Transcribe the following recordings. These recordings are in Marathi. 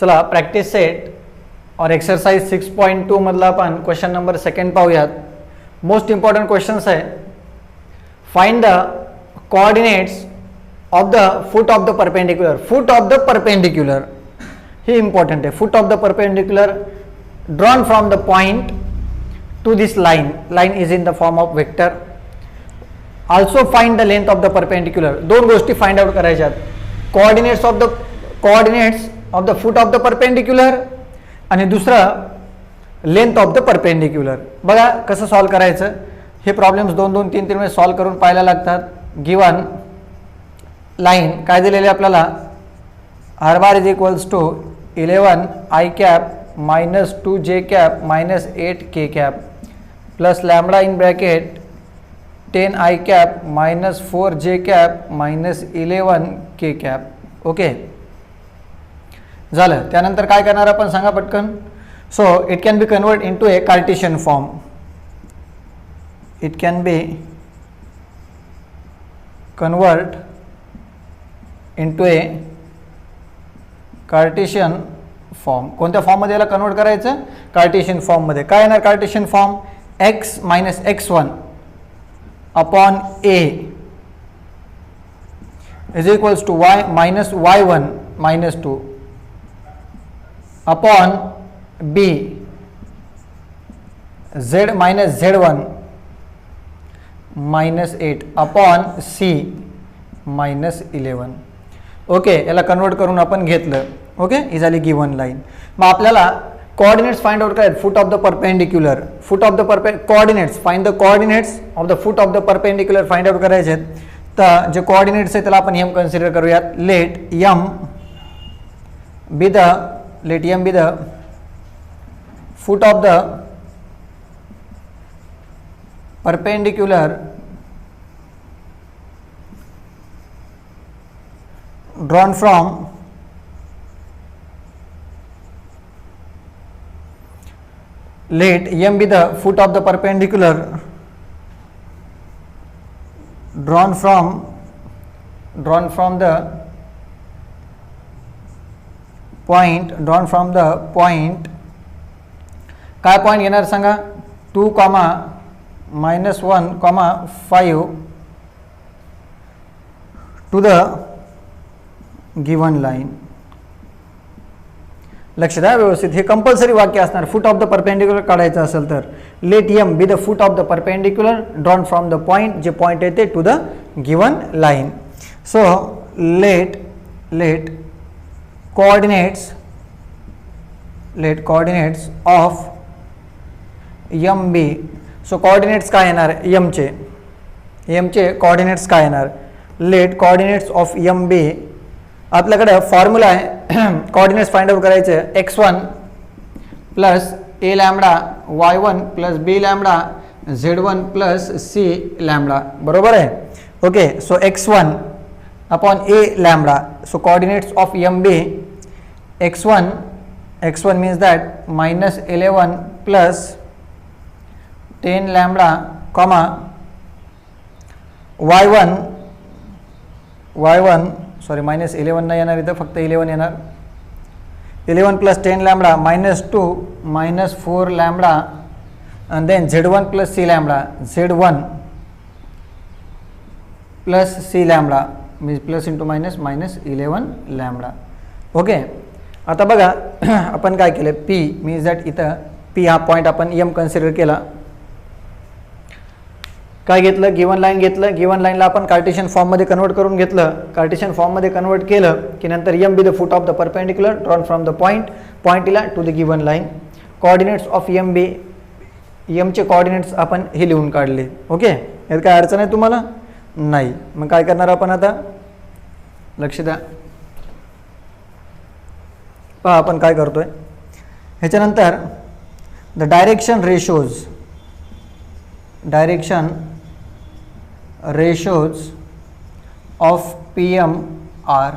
चला प्रॅक्टिस सेट और एक्सरसाइज 6.2 मधला आपण क्वेश्चन नंबर 2 पाहूयात. मोस्ट इम्पॉर्टंट क्वेश्चन्स आहे. Find the coordinates of the foot of the perpendicular. Foot of the perpendicular हे इम्पॉर्टंट आहे. Foot of the perpendicular drawn from the point to this line. Line is in the form of vector. Also find the length of the perpendicular. दोन गोष्टी फाइंड आउट करायच्यात. Coordinates of the foot of the perpendicular आणि दुसरं लेंथ ऑफ द परपेंडिक्युलर. बघा कसं सॉल्व करायचं. हे प्रॉब्लेम्स 2-2, 3-3 वेळेस सॉल्व करून पाहायला लागतात. गिवन लाईन काय दिलेली आपल्याला, r bar is equals to 11 i cap minus 2 j cap minus 8 k cap plus lambda in bracket 10 i cap minus 4 j cap minus 11 k cap. Okay झालं. त्यानंतर काय करणार आपण सांगा पटकन. So it can be convert into a Cartesian form. It can be convert into a Cartesian form. कोणत्या फॉर्ममध्ये याला कन्वर्ट करायचं, कार्टेशियन फॉर्ममध्ये. काय येणार Cartesian form, x minus x1 upon a is equals to y minus y1 minus 2 upon b z minus z1 minus 8 upon c minus 11. Okay याला कन्वर्ट करून आपण घेतलं. ओके ही झाली गिवन लाईन. मग आपल्याला कोऑर्डिनेट्स फाइंड आउट करायचे. Foot of the perpendicular, foot of the coordinates, find the coordinates of the foot of the perpendicular find out करायचे आहेत. तर जे कोऑर्डिनेट्स आहे त्याला आपण m कन्सिडर करूयात. Let m be the foot of the perpendicular drawn from let m be the foot of the perpendicular drawn from the point काय पॉइंट येणार सांगा, 2, -1, 5 टू द गिवन लाईन. लक्ष द्या व्यवस्थित. हे कंपल्सरी वाक्य असणार. फुट ऑफ द परपेंडिक्युलर काढायचं असेल तर let m be the foot of the perpendicular drawn from the point, जे पॉइंट येते to the given line. So let coordinates of m be. So coordinates काय येणार m चे कोऑर्डिनेट्स काय येणार. Let coordinates of m be. आपल्याकडे फॉर्म्युला आहे कोऑर्डिनेट्स फाइंड आउट करायचे. x1 plus a lambda y1 plus b lambda z1 plus c lambda. बरोबर आहे. Okay so x1 upon a lambda. So coordinates of m b x1 means that minus 11 plus 10 lambda comma y1 sorry minus 11 नाही येणार इथं, फक्त 11 येणार. 11 plus 10 lambda minus 2 minus 4 lambda and then z1 plus c lambda z1 plus c lambda means plus into minus 11 lambda. Okay आता बघा आपण काय केलं, p मीन्स दॅट इथं p हा पॉईंट आपण m कन्सिडर केला. काय घेतलं, गिवन लाईन घेतलं. गिवन लाईनला आपण कार्टेशियन फॉर्ममध्ये कन्वर्ट करून घेतलं. कार्टेशियन फॉर्ममध्ये कन्वर्ट केलं की नंतर m be the foot of the perpendicular drawn from the पॉईंटला to the given line. Coordinates of m be, m चे कोऑर्डिनेट्स आपण हे लिहून काढले. ओके यात काय अडचण आहे तुम्हाला नाही. मग काय करणार आपण आता, लक्ष द्या. पहा आपण काय करतोय. ह्याच्यानंतर the direction ratios of PM are.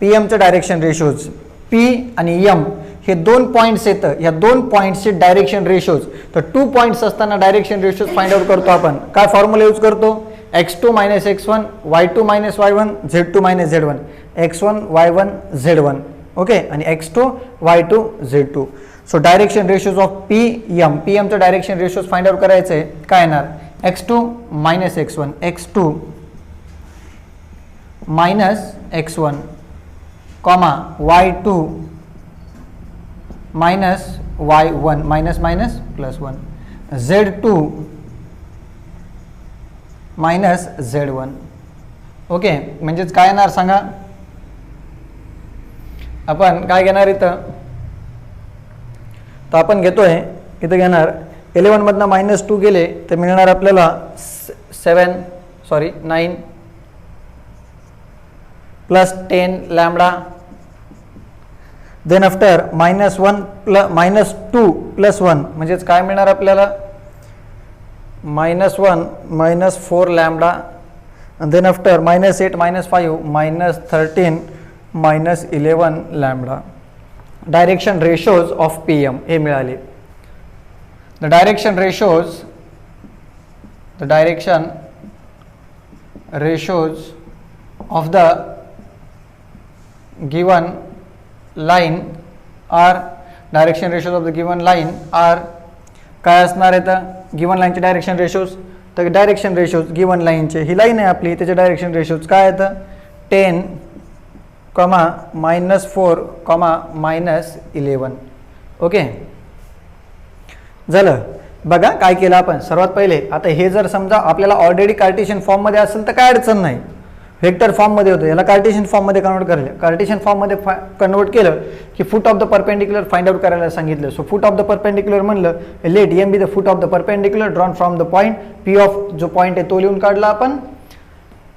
PMचं डायरेक्शन रेशोज, P आणि M हे दोन पॉईंट्स येतं. या दोन पॉईंट्सचे डायरेक्शन रेशोज. तर 2 पॉईंट्स असताना डायरेक्शन रेशोज फाइंड आउट करतो आपण. काय फॉर्म्युला यूज करतो, x2 minus x1 y2 minus y1 z2 minus z1 x1 y1 z1 okay, आणि x2 y2 z2. So direction ratios of पीएमचं डायरेक्शन रेशोज फाइंड आउट करायचं आहे. काय येणार, x2 minus x1, x2 minus x1 comma y2 minus y1, minus minus plus 1, z2 minus z1. Okay, म्हणजेच काय येणार सांगा, आपण काय घेणार इथं, तर आपण घेतोय इथं घेणार 11 मधनं -2 गेले तर मिळणार आपल्याला 9 plus 10 lambda. Then after -1 -2 plus 1 म्हणजेच काय मिळणार आपल्याला, -1 -4 lambda. Then after -8 -5 -13 -11 lambda. Direction ratios of PM हे मिळाले. The direction ratios of the given line are, direction ratios of the given line are काय असणार आहे तर गिवन लाईनचे डायरेक्शन रेशोज. तर डायरेक्शन रेशोज गिवन लाईनचे, ही लाईन आहे आपली, त्याचे डायरेक्शन रेशोज काय आहेत, 10, -4, -11. ओके, झालं. बघा काय केलं आपण सर्वात पहिले. आता हे जर समजा आपल्याला ऑलरेडी कार्टेशियन फॉर्ममध्ये असेल तर काय अडचण नाही, वेक्टर फॉर्ममध्ये होतं, याला कार्टेशियन फॉर्ममध्ये कन्वर्ट करायला. कार्टेशियन फॉर्ममध्ये कन्वर्ट केलं की foot of the perpendicular find out करायला सांगितलं. So foot of the perpendicular म्हणलं, let M be the foot of the perpendicular drawn from the point P of, जो पॉईंट आहे तो लिहून काढला आपण,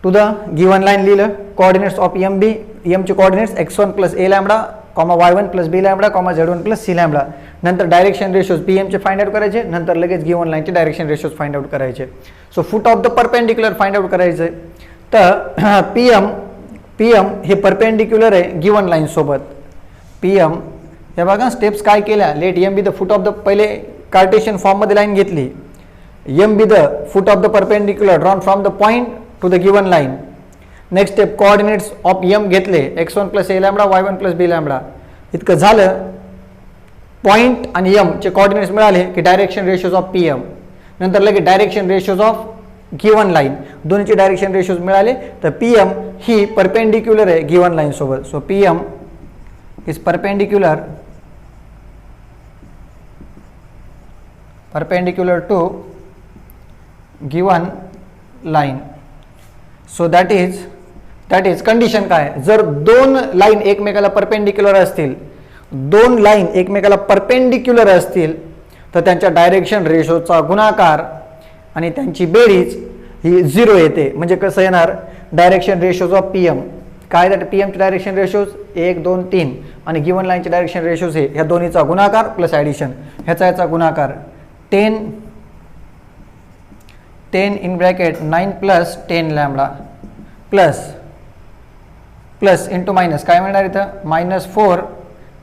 टू द गिवन लाईन लिहिलं. कोऑर्डिनेट्स ऑफ एम बी, एमचे coordinates x1 plus a lambda, y1 plus b lambda, z1 plus c lambda. नंतर डायरेक्शन रेशोज पीएमचे फाइंड आउट करायचे, नंतर लगेच गिवन लाईनचे डायरेक्शन रेशोज फाइंड आउट करायचे. So foot of the perpendicular find out करायचे. तर पीएम हे परपेंडिक्युलर आहे गिवन लाईन सोबत. पीएम हे बघा स्टेप्स काय केल्या, let M be the foot of the, पहिले कार्टेशियन फॉर्ममध्ये लाईन घेतली, M be the foot of the perpendicular drawn from the point to the given line. Next step coordinates of M घेतले, x1 plus a lambda, y1 plus b lambda. इतकं झालं. पॉईंट आणि एम चे कोऑर्डिनेट्स मिळाले की डायरेक्शन रेशोज ऑफ पीएम. नंतर लगेच direction ratios of given line, दोन्हीचे डायरेक्शन रेशोज मिळाले. तर पीएम ही परपेंडिक्युलर आहे गिवन लाईन सोबत. So PM is perpendicular to given line. So that is condition काय, जर दोन लाईन एकमेकाला परपेंडिक्युलर असतील, दोन लाईन एकमेकाला परपेंडिक्युलर असतील तर त्यांच्या डायरेक्शन रेशोचा गुणाकार आणि त्यांची बेरीज ही 0 येते. म्हणजे कसं येणार, डायरेक्शन रेशोज ऑफ पीएम काय, दॅट पीएमचे डायरेक्शन रेशोज 1 2 3 आणि गिवन लाईनचे डायरेक्शन रेशोज हे ह्या दोन्हीचा गुणाकार प्लस ॲडिशन, ह्याचा गुणाकार 10 in bracket 9 plus 10 lambda plus into minus काय मिळणार इथं, -4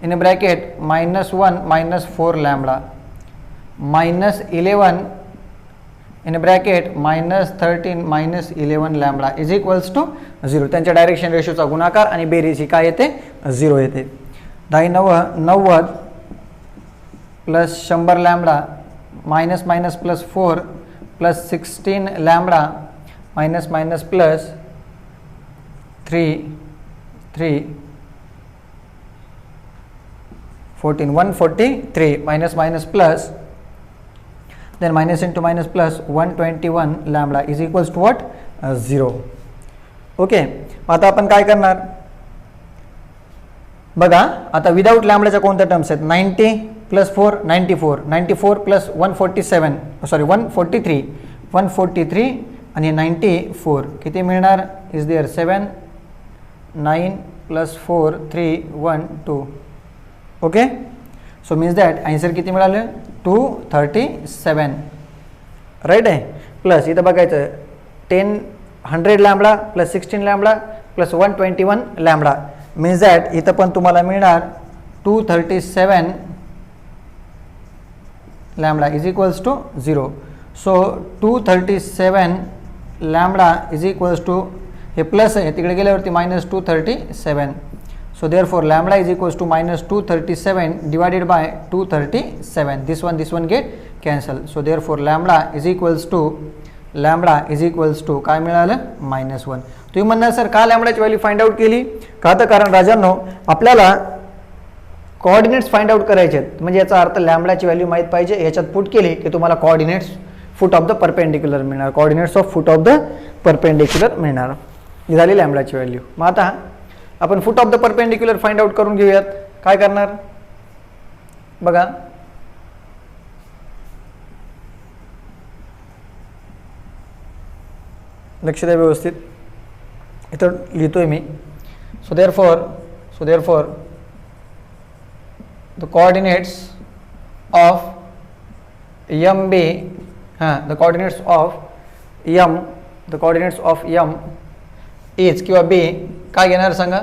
in bracket -1 -4 lambda -11 in bracket -13 -11 lambda is equals to 0. त्यांच्या डायरेक्शन रेशोचा गुणाकार आणि बेरीज ही काय येते, 0 येते. 10 plus 100 lambda minus plus 4 plus 16 lambda minus plus 3 14 143 minus plus then minus into minus plus 121 lambda is equals to what, 0. Okay, आता आपण काय करणार बघा. आता विदाउट लॅम्बडाच्या कोणत्या टर्म्स आहेत, 90 प्लस 4 94 प्लस 143 आणि 94 किती मिळणार, is there 7 9 plus 4 3 1 2. Okay, so means that answer किती मिळालं, 237. राईट आहे. प्लस इथं बघायचं 100 लॅम्बडा plus 16 lambda plus 121 lambda means that इथं पण तुम्हाला मिळणार 237 lambda is equals to 0. So 237 lambda is equals to, हे प्लस आहे तिकडे गेल्यावरती -237 So therefore lambda is equals to minus 237 divided by 237. This one get cancel. So therefore lambda is equals to काय मिळालं -1. तुम्ही म्हणणार सर का लॅम्बडाची व्हॅल्यू फाइंड आउट केली का, तर कारण राजांनो आपल्याला कोऑर्डिनेट्स फाइंड आउट करायचे आहेत, म्हणजे याचा अर्थ लॅम्बडाची व्हॅल्यू माहित पाहिजे. याच्यात पुट केली की तुम्हाला coordinates foot of the perpendicular मिळणार, coordinates of foot of the perpendicular मिळणार. ही झाली लॅम्बडाची व्हॅल्यू. मग आता आपण foot of the perpendicular find out करून घेऊयात. काय करणार बघा, लक्ष द्या व्यवस्थित, इथं लिहितोय मी. So therefore the coordinates of M be, the coordinates of M is किंवा बी काय घेणार सांगा,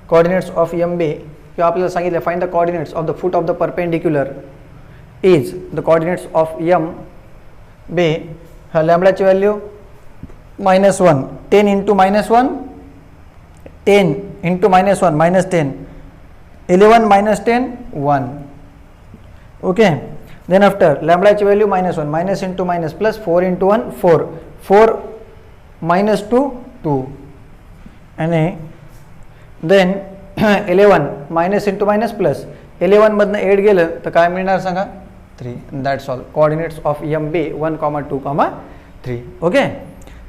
कोऑर्डिनेट्स ऑफ एम बी किंवा आपल्याला सांगितलं find the coordinates of the foot of the perpendicular is the coordinates of M be. हा लॅम्बडाची value -1, 10 into -1, 10 into -1 -10, 11 -10 1. Okay, then after lambdaची value -1, minus into minus plus 4 into 1 4, 4 minus 2 2, आणि then 11 minus into minus plus 11 मधनं 8 गेलं तर काय मिळणार सांगा 3. That's all. Coordinates of M be 1, 2, 3. Okay,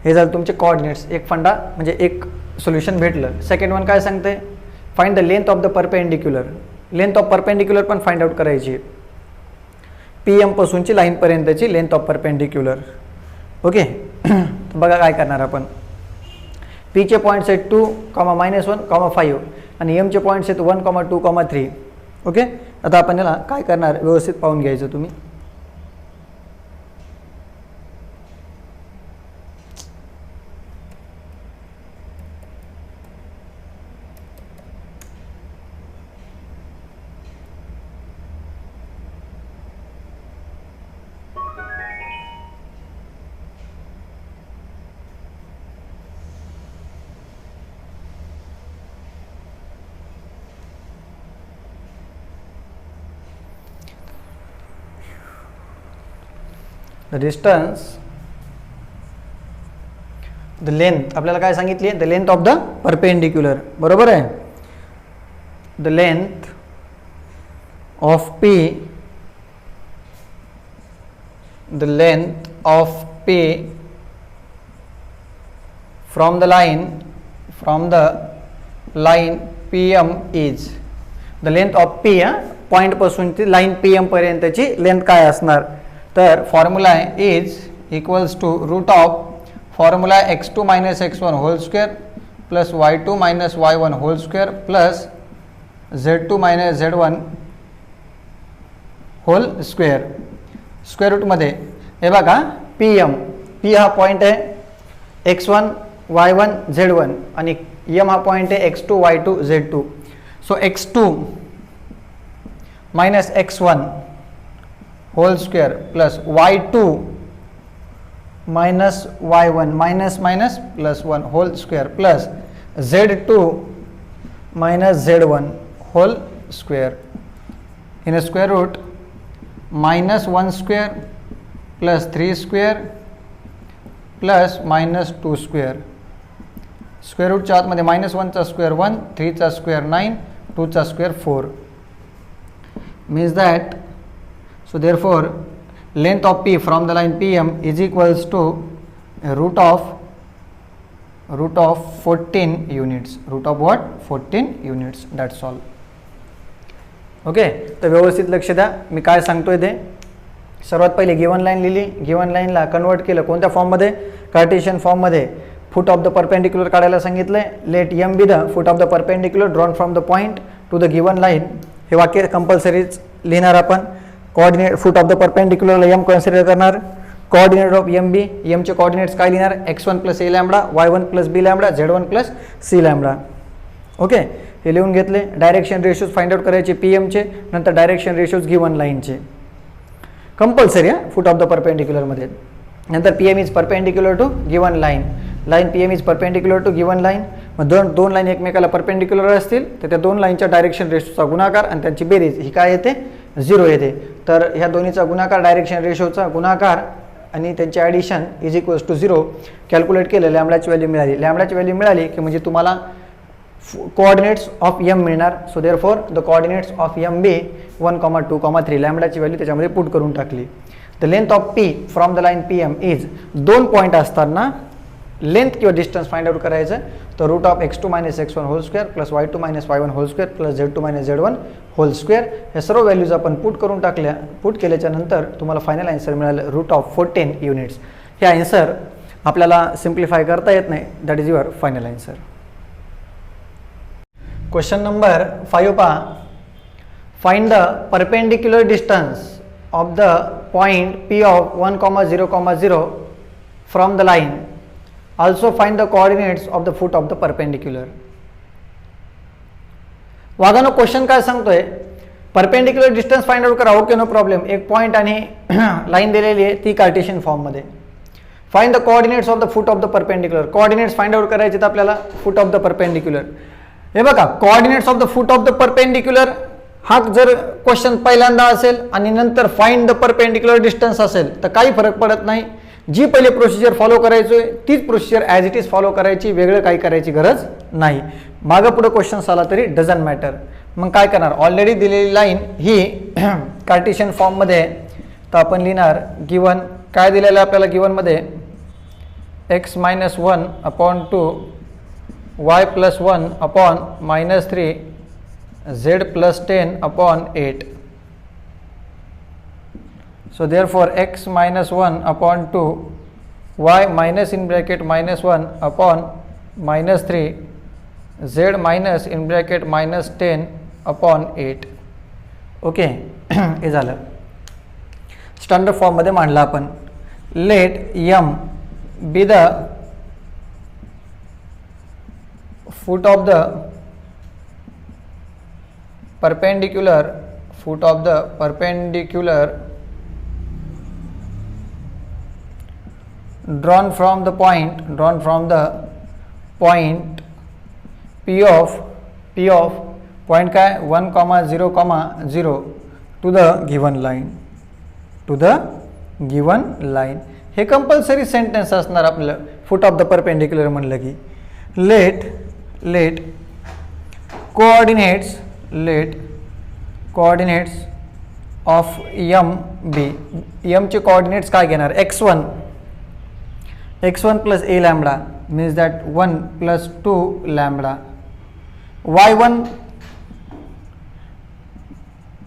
हे झालं तुमचे कोऑर्डिनेट्स. एक फंडा म्हणजे एक सोल्युशन भेटलं. सेकंड वन काय सांगते, find the length of the perpendicular. Length of perpendicular पण फाइंड आउट करायची, पी एम पासूनची लाईन पर्यंतची लेंथ ऑफ परपेंडिक्युलर. ओके, बघा काय करणार आपण. पी चे पॉईंट्स आहेत 2, -1, 5 आणि एम चे पॉईंट्स आहेत 1, 2, 3. ओके, आता आपण याला काय करणार व्यवस्थित पाहून घ्यायचं तुम्ही. द डिस्टन्स, द लेंथ आपल्याला काय सांगितली, the length of the perpendicular. बरोबर आहे. The length of P, the length of P from the line P M is, the length of P, point पासून ती लाईन पी एम पर्यंतची लेंथ काय असणार, तर formula is equals to root of formula x2 - x1 whole square plus y2 - y1 whole square plus z2 - z1 whole square. Square रूटमध्ये हे बघा पी एम, पी हा पॉईंट आहे x1 y1 z1 आणि एम हा पॉईंट आहे x2 y2 z2. So x2 - x1 whole square plus y2 minus y1 minus plus 1 whole square plus z2 minus z1 whole square in a square root minus 1 square plus 3 square plus minus 2 square. Square रूटच्या आतमध्ये -1 चा स्क्वेअर 1, 3 चा स्क्वेअर 9, 2 चा square 4. means that so therefore length of P from the line PM is equals to root of 14 units. Root of what? 14 units. That's all. Okay, तर व्यवस्थित लक्ष द्या मी काय सांगतोय ते. सर्वात पहिले गिवन लाईन लिहिली, गिवन लाईनला कन्वर्ट केलं कोणत्या फॉर्ममध्ये, कार्टेशियन फॉर्ममध्ये. फूट ऑफ द परपेंडिक्युलर काढायला सांगितलंय. Let M be the foot of the perpendicular drawn from the point to the given line. हे वाक्य कंपल्सरीच लिहिणार आपण. कोऑर्डिनेट फूट ऑफ द परपेंडिक्युलरला एम कन्सिडर करणार. कोऑर्डिनेट ऑफ एम बी, एमचे कोऑर्डिनेट्स काय लिहिणार, x1 plus a lambda, y1 plus b lambda, z1 plus c lambda. Okay, हे लिहून घेतले. डायरेक्शन रेशोज फाइंड आउट करायचे पी एमचे, नंतर डायरेक्शन रेशोज गिवन लाईनचे कंपल्सरी फूट ऑफ द परपेंडिक्युलरमध्ये. नंतर P M is perpendicular to given line, line P M is perpendicular to given line. मग दोन लाईन एकमेकाला परपेंडिक्युलर असतील तर त्या दोन लाईनच्या डायरेक्शन रेशोचा गुणाकार आणि त्यांची बेरीज ही काय येते 0 येते. तर ह्या दोन्हीचा गुणाकार डायरेक्शन रेशोचा गुणाकार आणि त्यांचे addition is equals to 0 calculate केलं. लॅम्बडाची व्हॅल्यू मिळाली. लॅम्बडाची व्हॅल्यू मिळाली की म्हणजे तुम्हाला कोऑर्डिनेट्स ऑफ एम मिळणार. So therefore the coordinates of M be 1, 2, 3. लॅम्बडाची व्हॅल्यू त्याच्यामध्ये पुट करून टाकली. The length of P from the line P M is 2 point असताना लेंथ किंवा डिस्टन्स फाइंड आउट करायचं. तर root of x2 - x1 whole square plus y2 - y1 whole square plus z2 - z1 whole square हे सर्व व्हॅल्यूज आपण पुट केल्याच्या नंतर तुम्हाला फायनल आन्सर मिळालं रूट ऑफ 14 युनिट्स. हे आन्सर आपल्याला सिम्प्लिफाय करता येत नाही. That is your final answer. Question number 5 पहा. Find the perpendicular distance of the point P of 1, 0, 0 from the line. Also find the coordinates of the foot of the perpendicular. वागानो क्वेश्चन काय सांगतोय परपेंडिक्युलर डिस्टन्स फाइंड आउट करा. Okay no problem. एक पॉइंट आणि लाईन दिलेली आहे ती कार्टेशियन फॉर्म मध्ये. Find the coordinates of the foot of the perpendicular. Coordinates find out करायचे आपल्याला फूट ऑफ द परपेंडिक्युलर. हे बघा coordinates of the foot of the perpendicular हा जर क्वेश्चन पहिल्यांदा असेल आणि नंतर फाइंड द परपेंडिक्युलर डिस्टन्स असेल तर काही फरक पडत नाही. जी पहिले प्रोसिजर फॉलो करायचोय तीच procedure as it is follow करायची. वेगळं काही करायची गरज नाही. मागं पुढे क्वेश्चन आला तरी डझंट मॅटर. मग काय करणार ऑलरेडी दिलेली लाईन ही कार्टेशियन फॉर्ममध्ये तर आपण लिहिणार गिवन काय दिलेलं आपल्याला गिवनमध्ये x - 1/2 y + 1/-3 z + 10/8. So therefore x - 1/2 y minus in bracket -1/-3 z minus in bracket -10/8. Okay हे झालं. स्टँडर्ड फॉर्म मध्ये मांडला आपण. Let m be the foot of the perpendicular drawn from the point P of point काय 1, 0, 0 to the given line. हे कंपल्सरी सेंटेन्स असणार आपलं फूट ऑफ द परपेंडिक्युलर म्हणलं की. Late coordinates of M be. एमचे कोऑर्डिनेट्स काय घेणार x1 plus a lambda means that 1 plus 2 lambda, y1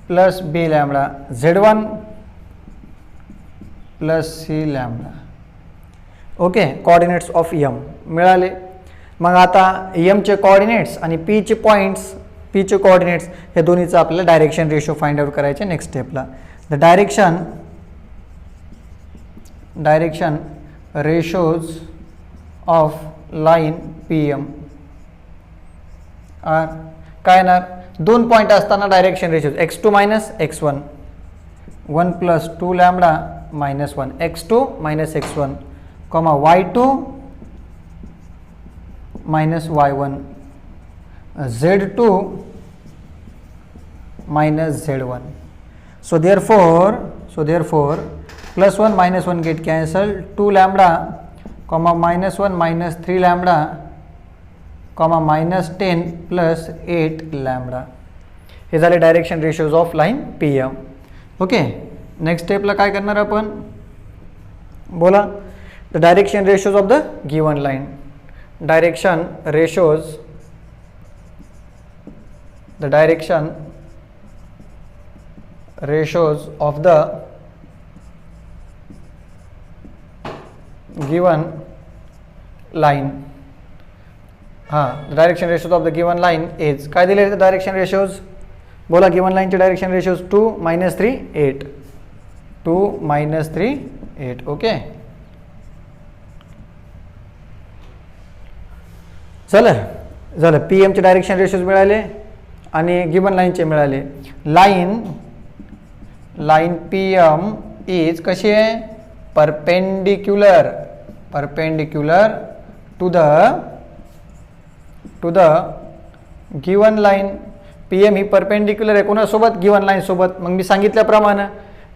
plus b lambda, z1 plus c lambda. Okay coordinates of m मिळाले. मग आता m चे कोऑर्डिनेट्स आणि p चे पॉइंट्स p चे कोऑर्डिनेट्स हे दोन्हीचं आपल्याला डायरेक्शन रेशो फाइंड आउट करायचे नेक्स्ट स्टेपला. The direction ratios of line PM are काय येणार 2 पॉइंट असताना direction ratios x2 - x1 1 plus 2 lambda minus 1 x2 minus x1 y2 minus y1 z2 minus z1. So therefore plus 1 minus 1 get cancelled. 2 lambda minus 1 minus 3 lambda minus 10 plus 8 lambda. हे झाले direction ratios of line PM. Okay next स्टेपला काय करणार आपण बोला. The direction ratios of the given line. Direction ratios of the given line. Direction ratios of the given line is काय दिले डायरेक्शन रेशोज बोला. गिवन लाईनचे डायरेक्शन रेशोज 2 - 3 8 2 - 3 8. ओके झालं PM चे डायरेक्शन रेशोज मिळाले आणि गिवन लाईनचे मिळाले. लाईन PM इज कशी आहे perpendicular to the to the given line. P M ही परपेंडिक्युलर आहे कोणासोबत, गिवन लाईन सोबत. मग मी सांगितल्याप्रमाणे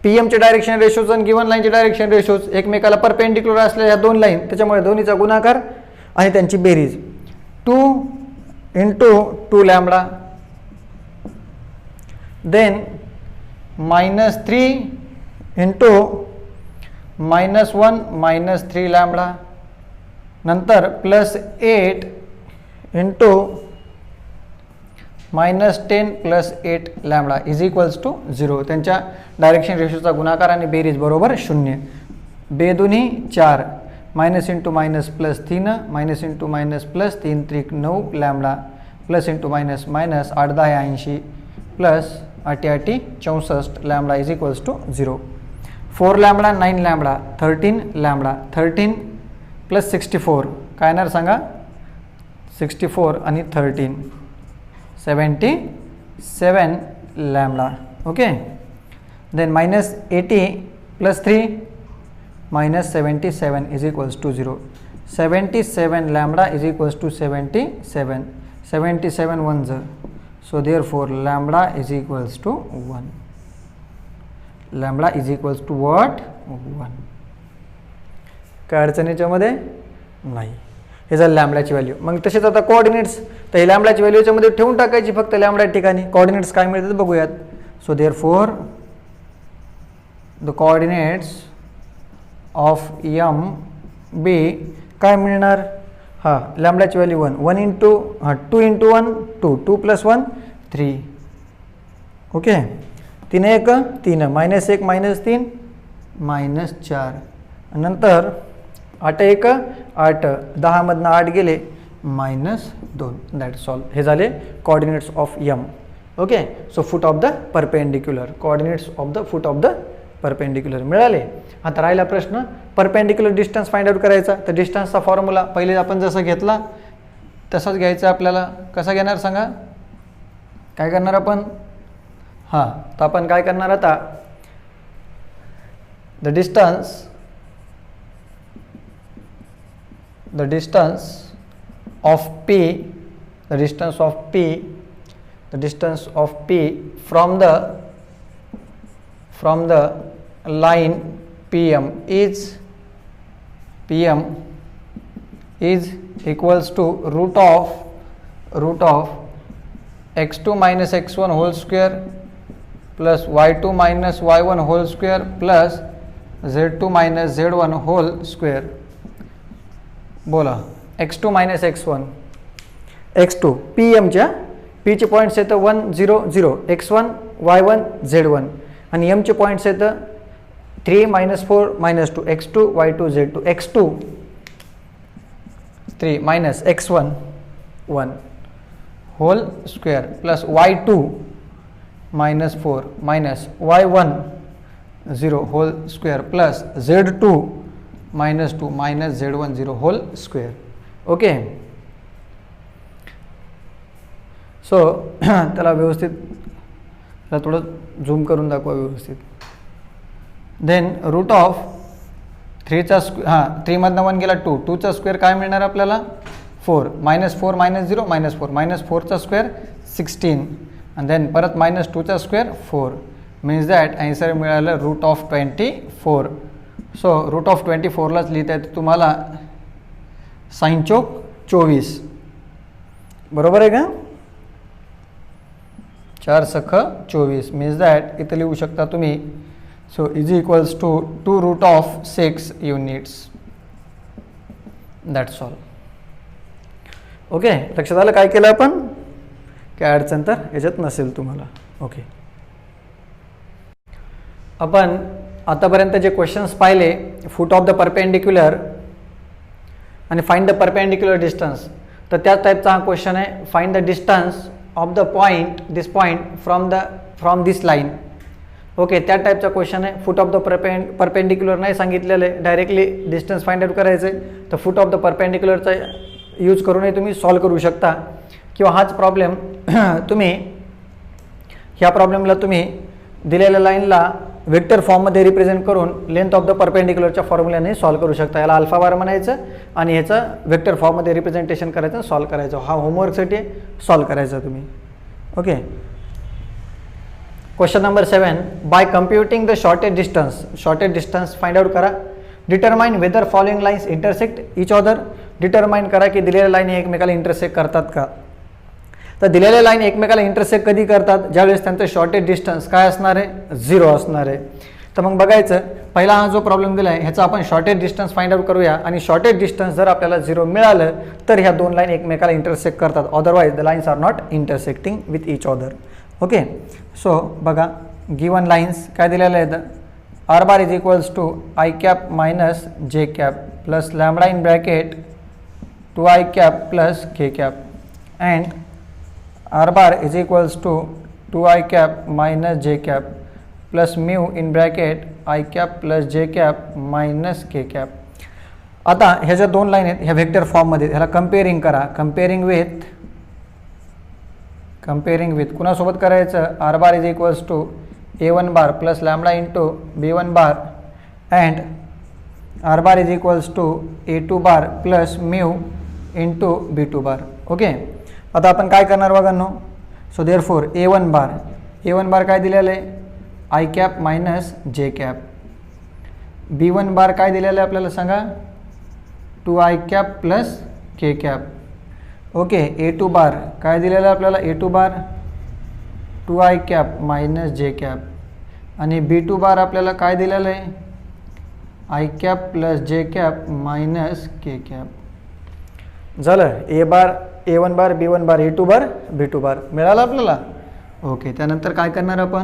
पी एमचे डायरेक्शन रेशोज आणि गिवन लाईनचे डायरेक्शन रेशोज एकमेकाला परपेंडिक्युलर असलेल्या ह्या दोन लाईन, त्याच्यामुळे दोन्हीचा गुणाकार आणि त्यांची बेरीज. 2 into 2 lambda, then -3 into -1 -3 lambda, नंतर +8 into -10 +8 lambda is equals to 0. त्यांच्या डायरेक्शन रेशोचा गुणाकार आणि बेरीज बरोबर 0. बेदुनी 4, minus into minus +3, minus into minus +3 त्रिक 9 lambda, plus into minus minus 8 10 80 प्लस 8 8 64 lambda is equals to 0. 4 lambda 9 lambda 13 lambda, 13 + 64 काय येणार सांगा, 64 आणि 13 77 lambda. Okay, then -80 + 3 -77 is equals to 0. 77 lambda is equals to 77. 77 1s, so therefore lambda is equals to 1. Lambda is equals to what? 1. काय अडचणीच्या मध्ये नाही. हे झालं लॅम्बडाची व्हॅल्यू. मग तसेच आता कोऑर्डिनेट्स, तर ही लॅम्बडाची व्हॅल्यूच्या मध्ये ठेवून टाकायची फक्त लॅम्बडा ठिकाणी. कोऑर्डिनेट्स काय मिळतात बघूयात. So therefore the coordinates of M B काय मिळणार, हां लॅम्बडाची व्हॅल्यू 1, 1 इंटू 2 इंटू 1 2, 2 + 1 3. ओके, 3 1 3, -1 -3 -4, नंतर 8 1 8, 10 मधनं 8 गेले -2. That's all. हे झाले coordinates of M. Okay, so foot of the perpendicular, coordinates of the foot of the perpendicular मिळाले. आता राहिला प्रश्न परपेंडिक्युलर डिस्टन्स फाइंड आउट करायचा. तर डिस्टन्सचा फॉर्म्युला पहिले आपण जसं घेतला तसाच घ्यायचा आपल्याला. कसा घेणार सांगा, काय करणार आपण, हां तर आपण काय करणार आता, the distance of P, the distance of P from the line PM is equals to root of x2 minus x1 whole square plus y2 minus y1 whole square plus z2 minus z1 whole square. बोला x2 minus x1, x2 PM च्या p चे पॉइंट्स आहेत 1 0 0, x1 y1 z1 आणि m चे पॉइंट्स आहेत 3 -4 -2, x2 y2 z2, x2 3 minus x1 1 whole square plus y2 -4 minus y1 0 whole square plus z2 -2 minus z1 0 whole square. Okay, so त्याला व्यवस्थित थोडं झूम करून दाखवा व्यवस्थित. देन रूट ऑफ 3चा स्क्वेअर, हां 3 मधनं 1 गेला 2, 2चा स्क्वेअर काय मिळणार आपल्याला 4, -4 -0 -4, -4चा स्क्वेअर 16 आणि देन परत -2चा स्क्वेअर 4, मीन्स दॅट आन्सर मिळालं root of 24. So root of 24लाच लिहिता येतं तुम्हाला साइन चौक 24. बरोबर आहे का, 4 सख 24 मीन्स दॅट इथं लिहू शकता तुम्ही. So is equals to 2 root of 6 units. That's all. Okay, लक्षात आलं काय केलं आपण, काय अडचण तर याच्यात नसेल तुम्हाला. ओके, आपण आतापर्यंत जे क्वेश्चन्स पाहिले फूट ऑफ द परपेंडिक्युलर आणि फाइंड द परपेंडिक्युलर डिस्टन्स, तर त्या टाईपचा हा क्वेश्चन आहे. Find the distance of the point, this point from this line. Okay, त्या टाईपचा क्वेश्चन आहे. फूट ऑफ द परपेंडिक्युलर नाही सांगितलेलं आहे, डायरेक्टली डिस्टन्स फाइंड आउट करायचं आहे. तर फूट ऑफ द परपेंडिक्युलरचा यूज करूनही तुम्ही सॉल्व करू शकता. किंवा हाच प्रॉब्लेम तुम्ही, ह्या प्रॉब्लेमला तुम्ही दिलेल्या लाईनला वेक्टर फॉर्ममध्ये रिप्रेझेंट करून लेंथ ऑफ द परपेंडिक्युलरच्या फॉर्म्युल्याने सॉल्व्ह करू शकता. याला अल्फा बार म्हणायचं आणि ह्याचं वेक्टर फॉर्ममध्ये रिप्रेझेंटेशन करायचं, सॉल्व्ह करायचं. हा होमवर्कसाठी सॉल्व्ह करायचा तुम्ही. Okay. Question number 7. By computing the shortest distance find out करा. Determine whether following lines intersect each other. Determine करा की दिलेल्या लाईन एकमेकाला इंटरसेक्ट करतात का. तर दिलेल्या लाईन एकमेकाला इंटरसेक्ट कधी करतात, ज्यावेळेस त्यांचं शॉर्टेज डिस्टन्स काय असणार आहे, 0 असणार आहे. तर मग बघायचं, पहिला हा जो प्रॉब्लेम दिला आहे ह्याचा आपण शॉर्टेज डिस्टन्स फाइंड आउट करूया. आणि शॉर्टेज डिस्टन्स जर आपल्याला 0 मिळालं तर ह्या दोन लाईन एकमेकाला इंटरसेक्ट करतात. Otherwise the lines are not intersecting with each other. Okay. So बघा, गिवन लाईन्स काय दिलेल्या आहेत. R bar is equals to I cap minus जे cap plus lambda in bracket 2i cap plus k cap and r bar is equals to 2i cap minus j cap plus mu in bracket I cap plus j cap minus k cap. आता ह्या ज्या दोन लाईन आहेत ह्या व्हेक्टर फॉर्ममध्ये, ह्याला कंपेअरिंग करा. कंपेअरिंग विथ कुणासोबत करायचं, r bar is equals to a1 bar plus lambda into b1 bar and r bar is equals to a2 bar plus mu into b2 bar. Okay. आता आपण काय करणार बघा. सो देअरफॉर a1 बार काय दिलेलं आहे, आय कॅप मायनस जे कॅप. b1 बार काय दिलेलं आहे आपल्याला सांगा, 2i cap plus k cap. Okay. a2 बार काय दिलेलं आहे आपल्याला, a2 बार 2i कॅप मायनस जे कॅप आणि b2 बार आपल्याला काय दिलेलं आहे, I cap plus J cap minus K cap. झालं. a1 बार b1 बार a2 बार b2 बार मिळाला आपल्याला. ओके. त्यानंतर काय करणार आपण,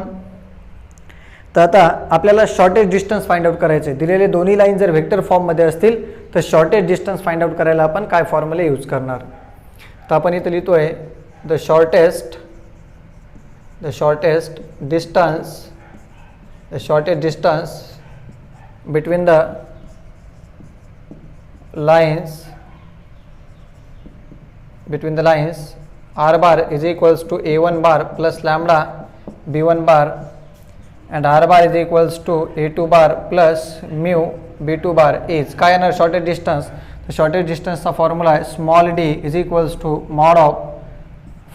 तर आता आपल्याला शॉर्टेज डिस्टन्स फाइंड आउट करायचे. दिलेले दोन्ही लाईन जर व्हेक्टर फॉर्ममध्ये असतील तर शॉर्टेज डिस्टन्स फाइंड आउट करायला आपण काय फॉर्म्युला यूज करणार. तर आपण इथं लिहितोय the shortest distance between the lines r bar is equals to a1 bar plus lambda b1 bar and r bar is equals to a2 bar plus mu b2 bar is काय येणार, शॉर्टेज डिस्टन्स. तर शॉर्टेज डिस्टन्सचा फॉर्म्युला आहे small d is equals to mod of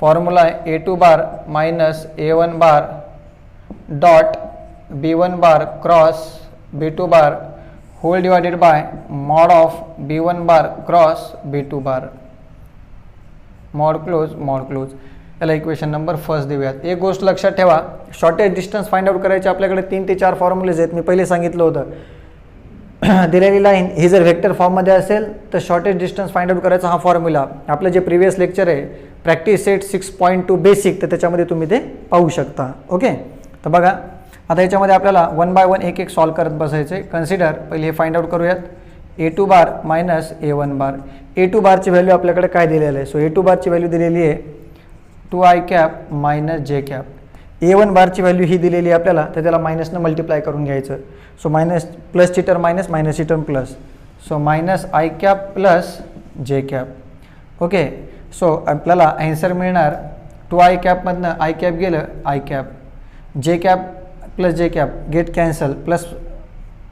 formula आहे a2 bar minus a1 bar dot b1 bar cross b2 bar whole divided by mod of b1 bar cross b2 bar. Mod close. याला इक्वेशन नंबर फर्स्ट देऊयात. एक गोष्ट लक्षात ठेवा, शॉर्टेज डिस्टन्स फाइंड आउट करायचे आपल्याकडे 3 ते 4 फॉर्म्युलेज आहेत. मी पहिले सांगितलं होतं, दिलेली लाईन ही जर व्हेक्टर फॉर्ममध्ये असेल तर शॉर्टेज डिस्टन्स फाइंड आउट करायचा हा फॉर्म्युला. आपलं जे प्रिव्हियस लेक्चर आहे प्रॅक्टिस सेट 6.2 बेसिक, तर त्याच्यामध्ये तुम्ही ते पाहू शकता. ओके. तर बघा, आता याच्यामध्ये आपल्याला 1 बाय 1 एक सॉल्व्ह करत बसायचे. कन्सिडर पहिले हे फाइंड आउट करूयात. a2 bar minus a1 bar. a2 बारची व्हॅल्यू आपल्याकडे काय दिलेलं आहे, सो a2 बारची व्हॅल्यू दिलेली आहे 2i कॅप मायनस जे कॅप. a1 बारची व्हॅल्यू ही दिलेली आहे आपल्याला, तर त्याला मायनसनं मल्टिप्लाय करून घ्यायचं. सो मायनस प्लसची टर्म मायनस, मायनसची term plus. So minus I cap plus J cap. Okay. So आपल्याला ॲन्सर मिळणार 2i कॅपमधनं आय कॅप गेलं I cap, J cap plus J cap get cancel plus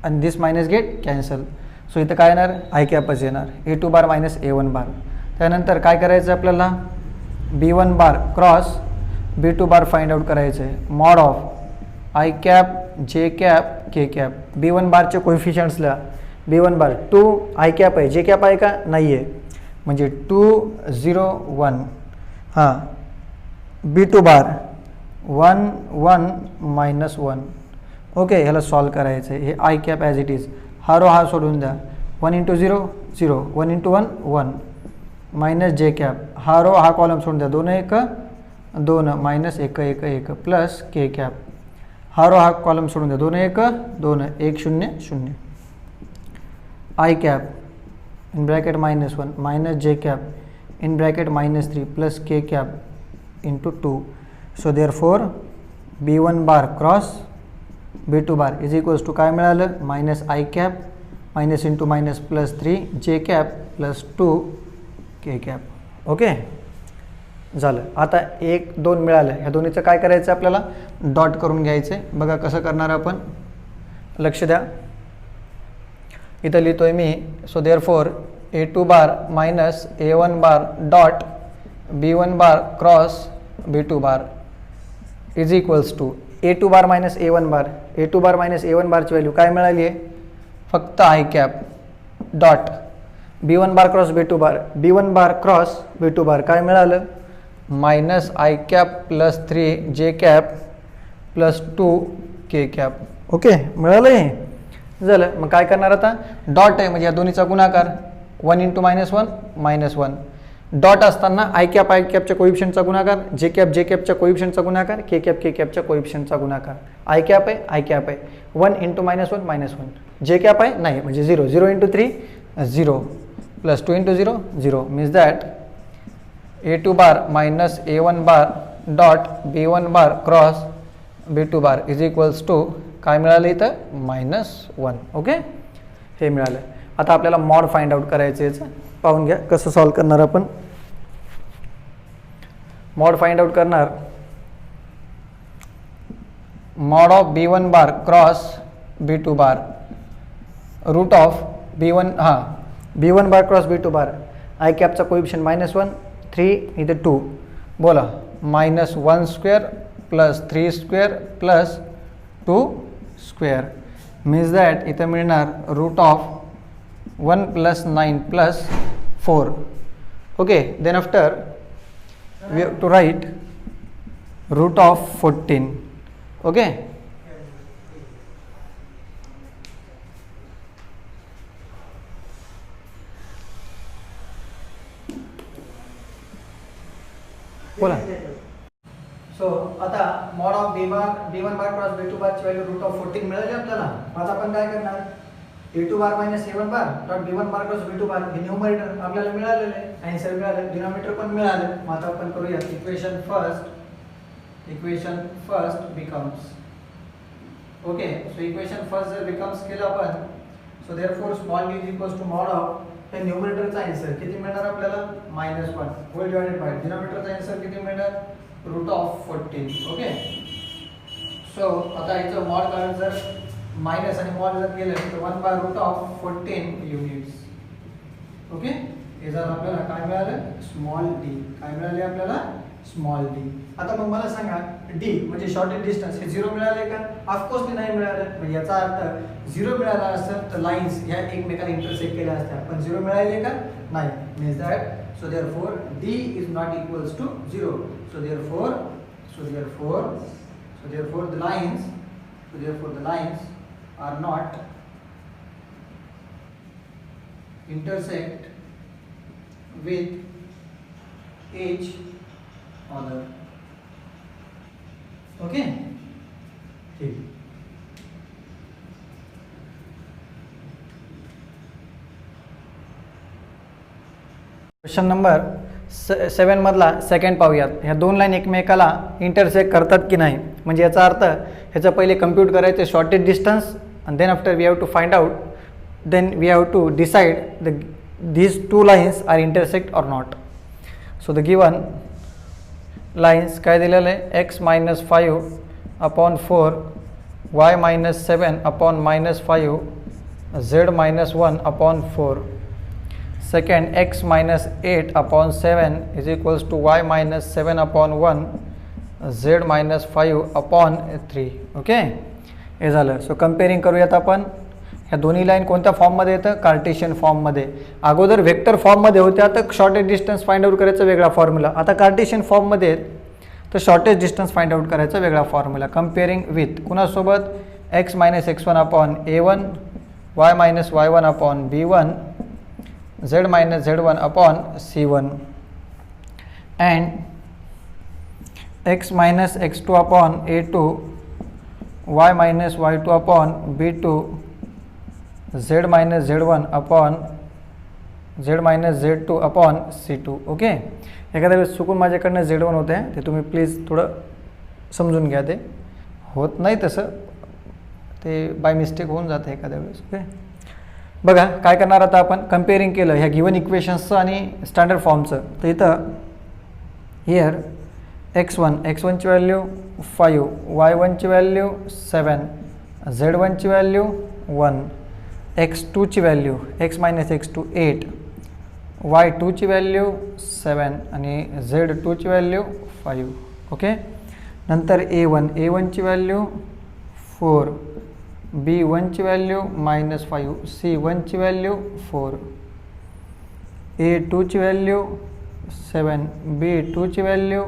आणि this minus get cancel. So इथं काय येणार, आय कॅपच येणार. a2 बार मायनस a1 बार. त्यानंतर काय करायचं आपल्याला, b1 बार क्रॉस b2 बार फाइंड आउट करायचं आहे. Mod of I cap J cap K cap. b1 बारचे कोएफिशियंट्सला b1 बार 2 आय कॅप आहे, जे कॅप आहे का नाही आहे, म्हणजे 2 0 1. हां. b2 बार 1 1 मायनस 1. ओके. ह्याला सॉल्व करायचं आहे. हे i cap as it is, हा रो हा सोडून द्या. 1 इंटू 0 0, 1 इंटू 1 1 मायनस जे कॅप, हा रो हा कॉलम सोडून द्या. 2 1 2 मायनस 1 1 1 प्लस के कॅप, हा रो हा कॉलम सोडून द्या. 2 1 2 1 0 0. I cap in bracket minus 1 minus जे cap in bracket minus 3 plus k cap into 2. So therefore b1 bar cross b2 bar is equals to काय मिळालं, minus I cap minus into minus plus 3 जे कॅप प्लस 2 के कॅप. ओके. झालं. आता 1 2 मिळालं. ह्या दोन्हीचं काय करायचं आपल्याला, डॉट करून घ्यायचं आहे. बघा कसं करणार आपण. लक्ष द्या, इथं लिहितोय मी. So therefore A2 bar minus A1 bar dot B1 bar cross B2 bar is equals to A2 bar minus A1 bar. A2 bar minus A1 बारची व्हॅल्यू काय मिळाली आहे? फक्त I cap dot B1 bar cross B2 bar. B1 bar cross B2 bar काय मिळालं? मायनस आय कॅप प्लस 3 जे कॅप प्लस 2 के कॅप. ओके, मिळालं हे झालं. मग काय करणार आता? डॉट आहे म्हणजे या दोन्हीचा गुणाकार. 1 इंटू -1 -1. डॉट असताना आय कॅपच्या कोइफिशियंटचा गुणाकार, जे कॅपच्या कोइफिशियंटचा गुणाकार, के कॅपच्या कोइफिशियंटचा गुणाकार. आय कॅप आहे 1 इंटू -1 -1. जे कॅप आहे नाही म्हणजे 0. 0 into 3 0 plus 2 into 0 0 means that A2 bar minus A1 bar dot B1 bar cross B2 bar is equals to काय मिळालं इथं? -1. ओके, हे मिळालं. आता आपल्याला मॉड फाइंड आउट करायचं याचं. पाहून घ्या कसं सॉल्व करणार आपण. मॉड फाइंड आउट करणार. Mod of B1 bar cross B2 bar root of B1 bar cross B2 bar. I कॅपचा कोइफिशियंट -1 3 इथे 2. बोला -1 square plus 3 square plus 2 square means that इथं मिळणार root of 1 plus 9 plus 4. Okay, then after we have to write root of 14. Okay, बोला. सो आता mod of B1 bar cross B2 बारची व्हॅल्यू रूट ऑफ 14 मिळाली आपल्याला. आता आपण काय करणार? A2 bar minus A1 bar dot B1 bar cross B2 बार हे न्यूमरेटर आपल्याला मिळालेलं आहे, आन्सर मिळालं, डिनॉमिनेटर पण मिळालं. मग आता आपण करूया equation first becomes. Okay, so equation first जर बिकम्स केलं आपण, so therefore small d is equals to mod of हे न्यूमरेटरचा आन्सर किती मिळणार आपल्याला? -1 होल डिवाइडेड बाय डिनॉमिनेटरचा आन्सर किती मिळणार? Root of 14. ओके, सो आता याचं मॉड काढून जर मायनस आणि मॉड जर केलं तर 1 bye root of 14 units. Okay, हे जर आपल्याला काय मिळालं? Small d. काय मिळाले आपल्याला? Small d. आता मग मला सांगा d म्हणजे शॉर्टेज डिस्टन्स हे 0 मिळाले का? ऑफकोर्स नाही मिळालं. म्हणजे याचा अर्थ 0 मिळाला असेल तर लाईन्स ह्या एकमेकांना इंटरसेक्ट केल्या असत्या, पण 0 मिळाले का? नाही. Means that so therefore d is not equals to 0. So therefore the lines are not intersect with each other. Okay, ठीक. क्वेश्चन नंबर 7 मधला सेकंड पाहूयात. ह्या दोन लाईन एकमेकाला इंटरसेक्ट करतात की नाही, म्हणजे याचा अर्थ ह्याचं पहिले कम्प्यूट करायचं shortage distance and then after we have to find out, then we have to decide these two lines are intersect or not. So the given lines काय दिलेलं आहे? x minus 5 upon 4, y minus 7 upon minus 5, z minus 1 upon 4. Second, x minus 8 upon 7 is equals to y minus 7 upon 1, z minus 5 upon 3. Okay, हे झालं. सो कम्पेअरिंग करूयात आपण. ह्या दोन्ही लाईन कोणत्या फॉर्ममध्ये येतं? कार्टेशियन फॉर्ममध्ये. अगोदर वेक्टर फॉर्ममध्ये होत्या तर शॉर्टेज डिस्टन्स फाइंड आउट करायचा वेगळा फॉर्म्युला. आता कार्टेशियन फॉर्ममध्ये आहेत तर शॉर्टेज डिस्टन्स फाइंड आउट करायचा वेगळा फॉर्म्युला. कम्पेअरिंग विथ कुणासोबत? x minus x1 upon a1, y minus y1 upon b1, z minus z1 upon c1 and x minus x2 upon a2, y minus y2 upon b2, z minus z1 upon z minus z2 upon c2. Okay, एखाद्या वेळेस चुकून माझ्याकडनं z1 होते ते तुम्ही प्लीज थोडं समजून घ्या. ते होत नाही तसं, ते बाय मिस्टेक होऊन जातं एखाद्या वेळेस. ओके, बघा काय करणार आता आपण. कम्पेअरिंग केलं ह्या गिवन इक्वेशन्सचं आणि स्टँडर्ड फॉर्मचं. तर इथं हिअर x1 ची व्हॅल्यू 5, y1 ची व्हॅल्यू 7, Z1ची व्हॅल्यू 1, x2ची व्हॅल्यू x मायनस x2 8, y2ची व्हॅल्यू 7 आणि Z2ची व्हॅल्यू 5. ओके. नंतर A1ची व्हॅल्यू 4, B1ची व्हॅल्यू -5, C1ची व्हॅल्यू 4, A2ची व्हॅल्यू 7, B2ची व्हॅल्यू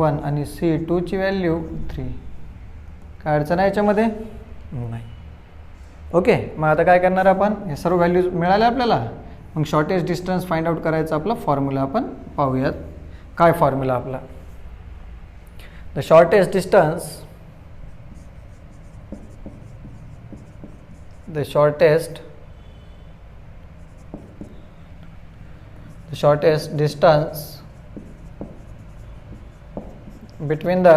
1 आणि C2ची व्हॅल्यू 3. काय अडचण आहे याच्यामध्ये? नाही. ओके. मग आता काय करणार आपण? हे सर्व व्हॅल्यूज मिळाले आपल्याला. मग शॉर्टेस्ट डिस्टन्स फाइंड आउट करायचा आपला फॉर्म्युला आपण पाहूयात. काय फॉर्म्युला आपला? The shortest distance between the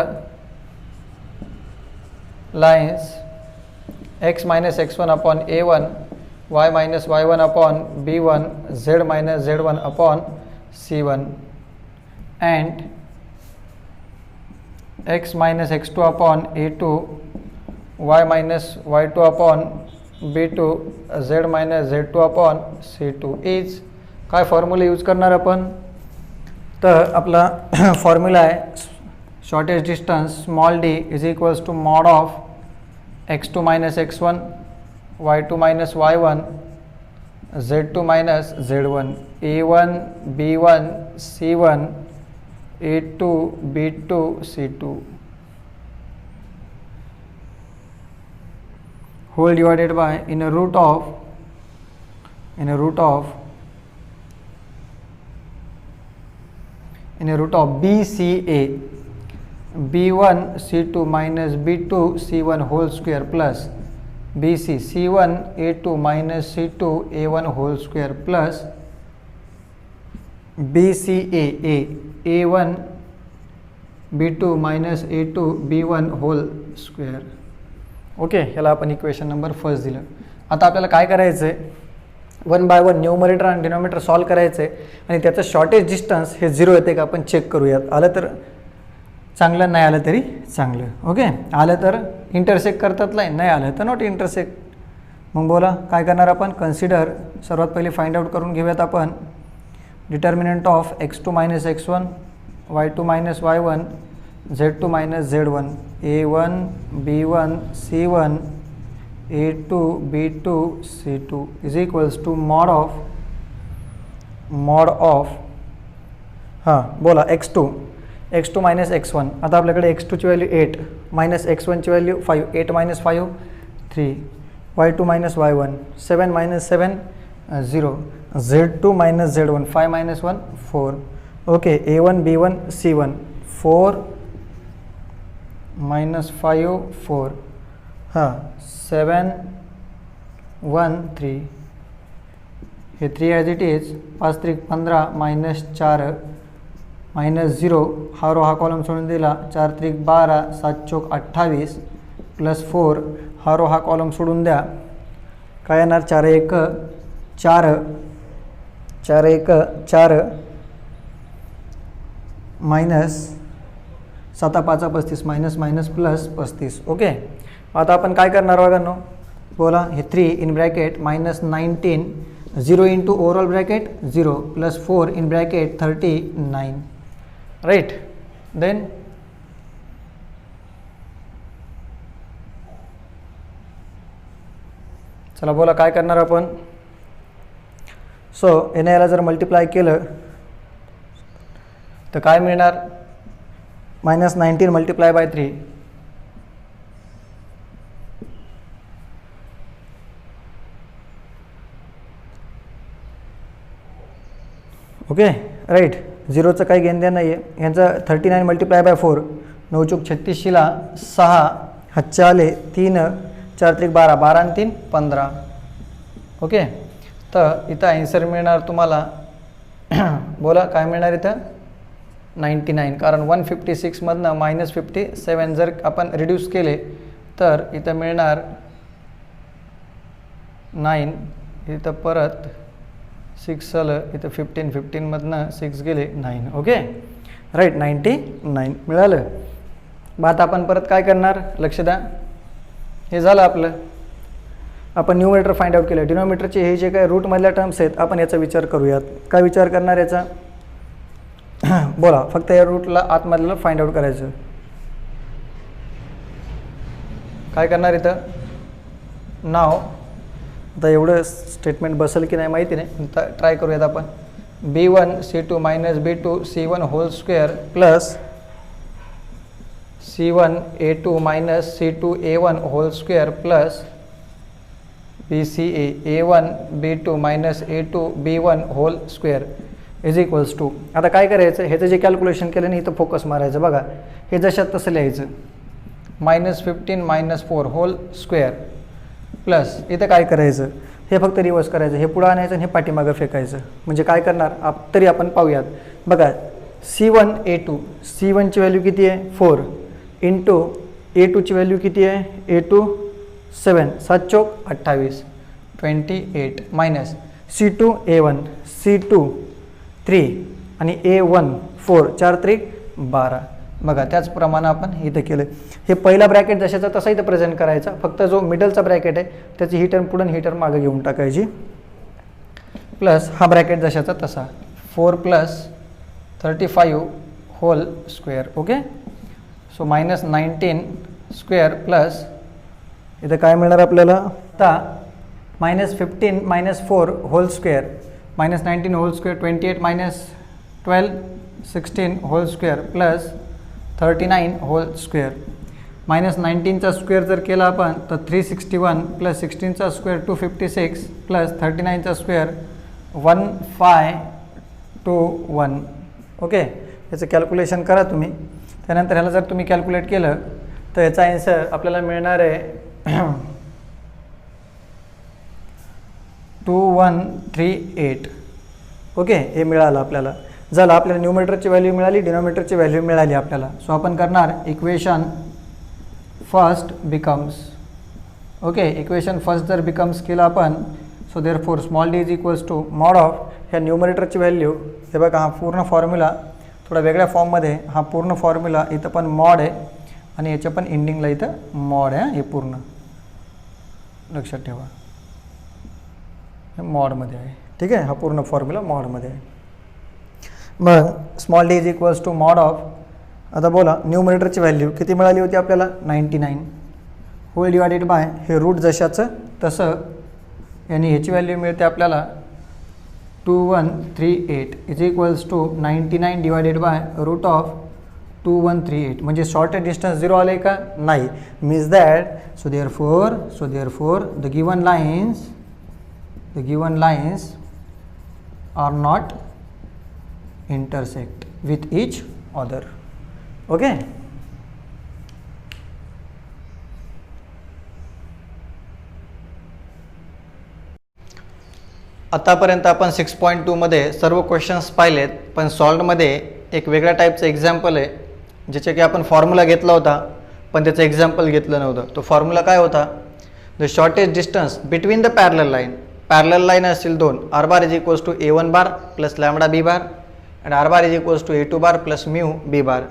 lines x minus x1 upon a1, y minus y1 upon b1, z minus z1 upon c1 and x minus x2 upon a2, y minus y2 upon b2, z minus z2 upon c2 is काय फॉर्म्युला यूज करणार आपण? तर आपला फॉर्म्युला आहे shortest distance small d is equals to mod of x2 minus x1, y2 minus y1, z2 minus z1, a1 b1 c1, a2 b2 c2 whole divided by in a root of BCA B1 C2 minus B2 C1 whole square plus BC C1 A2 minus C2 A1 whole square plus BCA A1 B2 minus A2 B1 whole square. Okay. ह्याला आपण इक्वेशन नंबर फर्स्ट दिलं. आता आपल्याला काय करायचं आहे? 1 बाय 1 न्यूमरेटर आणि डिनॉमिनेटर सॉल्व करायचं आहे आणि त्याचं शॉर्टेज डिस्टन्स हे 0 येते का आपण चेक करूयात. आलं तर चांगलं, नाही आलं तरी चांगलं. ओके. आलं तर इंटरसेक्ट करतात लाईन, नाही आलं तर नॉट इंटरसेक्ट. मग बोला काय करणार आपण? कन्सिडर सर्वात पहिले फाइंड आउट करून घेऊयात आपण determinant of x2 minus x1, y2 minus y1, z2 minus z1, a1 b1 c1, a2 b2 c2 is equals to mod of हां बोला x2 मायनस x1. आता आपल्याकडे x2ची व्हॅल्यू 8 मायनस x1ची value 5, 8 minus 5 3, y2 minus y1 7 minus 7 0, z2 minus z1 5 minus 1 4. Okay. a1 b1 c1 4 minus 5 4 हां 7 1 3 हे 3 as it is 5 3 15 minus 4 minus 0 हा रो हा कॉलम सोडून दिला 4 3 12 7 चौक 28 प्लस 4 हा रो हा कॉलम सोडून द्या. काय येणार? 4 1 4 4 1 4 minus 7 5 35 minus minus plus 35. Okay. आता आपण काय करणार बघा? बोला हे 3 in bracket minus 19 0 into overall bracket 0 plus 4 in bracket 39 right. Then चला बोला काय करणार आपण? सो याला जर मल्टिप्लाय केलं तर काय मिळणार? Minus 19 multiply by 3 okay right. 0चं काही घेणं देणं नाही आहे. यांचं 39 मल्टिप्लाय बाय 4 9 चौक 36ला 6 हातचे आले 3 4 3 12 12 आणि 3 15. ओके. तर इथं आन्सर मिळणार तुम्हाला बोला काय मिळणार इथं? 99. कारण 156 मधनं -57 जर आपण रिड्यूस केले तर इथं मिळणार 9. इथं परत 6 आलं, इथं 15 मधनं 6 गेले 9. Okay right. 99 मिळालं. मग आता आपण परत काय करणार? लक्ष द्या. हे झालं आपलं. आपण न्यूमरेटर फाइंड आउट केलं. डिनॉमिनेटरचे हे जे काही रूटमधल्या टर्म्स आहेत आपण याचा विचार करूयात. काय विचार करणार याचा? बोला, फक्त या रूटला आतमधलं फाइंड आउट करायचं. काय करणार इथं? नाव आता एवढं स्टेटमेंट बसेल की नाही माहिती नाही, ट्राय करूयात आपण. B1 C2 minus B2 C1 whole square plus C1 A2 minus C2 A1 whole square plus BCA A1 B2 minus A2 B1 whole square is equals to. आता काय करायचं, ह्याचं जे कॅल्क्युलेशन केलं नाही इथं फोकस मारायचं. बघा, हे जशात तसं लिहायचं. -15 - 4 होल स्क्वेअर प्लस इथं काय करायचं, हे फक्त रिवर्स करायचं. हे पुढं आणायचं आणि हे पाठीमागं फेकायचं. म्हणजे काय करणार तरी आपण पाहूयात. बघा, C1 A2, C1ची व्हॅल्यू किती आहे 4 इंटू A2ची व्हॅल्यू किती आहे A2 7 7 चौक 28 28 मायनस C2 A1 C2 3 आणि A1 4 4 त्रिक 12. बघा, त्याचप्रमाणे आपण इथं केलं. हे पहिला ब्रॅकेट जशाचा तसा इथं प्रेझेंट करायचा. फक्त जो मिडलचा ब्रॅकेट आहे त्याची ही टर्म पुढून ही टर्म मागं घेऊन टाकायची. प्लस हा ब्रॅकेट जशाचा तसा 4 + 35 whole square. Okay, so -19 square plus इथं काय मिळणार आपल्याला आता -15 - 4 whole square -19 whole square 28 - 12 16 whole square plus 39 whole square. -19चा स्क्वेअर जर केला आपण तर 361 प्लस 16चा स्क्वेअर 256 प्लस 39चा स्क्वेअर 1521. ओके, याचं कॅल्क्युलेशन करा तुम्ही. त्यानंतर ह्याला जर तुम्ही कॅल्क्युलेट केलं तर याचा आन्सर आपल्याला मिळणार आहे 2138. ओके, हे मिळालं आपल्याला. झालं, आपल्याला न्यूमरेटरची व्हॅल्यू मिळाली, डिनॉमिनेटरची व्हॅल्यू मिळाली आपल्याला. सो आपण करणार equation first becomes. Okay, equation first जर बिकम्स केलं आपण, so therefore small d is equals to mod of ह्या न्यूमरेटरची व्हॅल्यू. हे बघा, हा पूर्ण फॉर्म्युला थोडा वेगळ्या फॉर्ममध्ये. हा पूर्ण फॉर्म्युला इथं पण मॉड आहे आणि याच्या पण एंडिंगला इथं मॉड आहे. हे पूर्ण लक्षात ठेवा, हे मॉडमध्ये आहे. ठीक आहे, हा पूर्ण फॉर्म्युला मॉडमध्ये आहे. मग small d is equals to mod of. आता बोला, न्यूमरेटरची व्हॅल्यू किती मिळाली होती आपल्याला 99 होल डिवायडेड बाय हे रूट जशाचं तसं, आणि ह्याची व्हॅल्यू मिळते आपल्याला 2138 is equals to 99 divided by root of 2138. म्हणजे शॉर्टेड डिस्टन्स 0 आले का? नाही. Means that so therefore the given lines are not intersect with each other. Okay, आतापर्यंत आपण 6.2 मध्ये सर्व क्वेश्चन्स पाहिलेत. पण सॉल्व्डमध्ये एक वेगळ्या टाईपचं एक्झाम्पल आहे ज्याचे की आपण फॉर्म्युला घेतला होता पण त्याचं एक्झाम्पल घेतलं नव्हतं. तो फॉर्म्युला काय होता? The shortest distance between the parallel line असतील दोन, r bar is equals to a1 bar plus lambda b bar आणि r bar is equals to a2 bar plus mu b bar.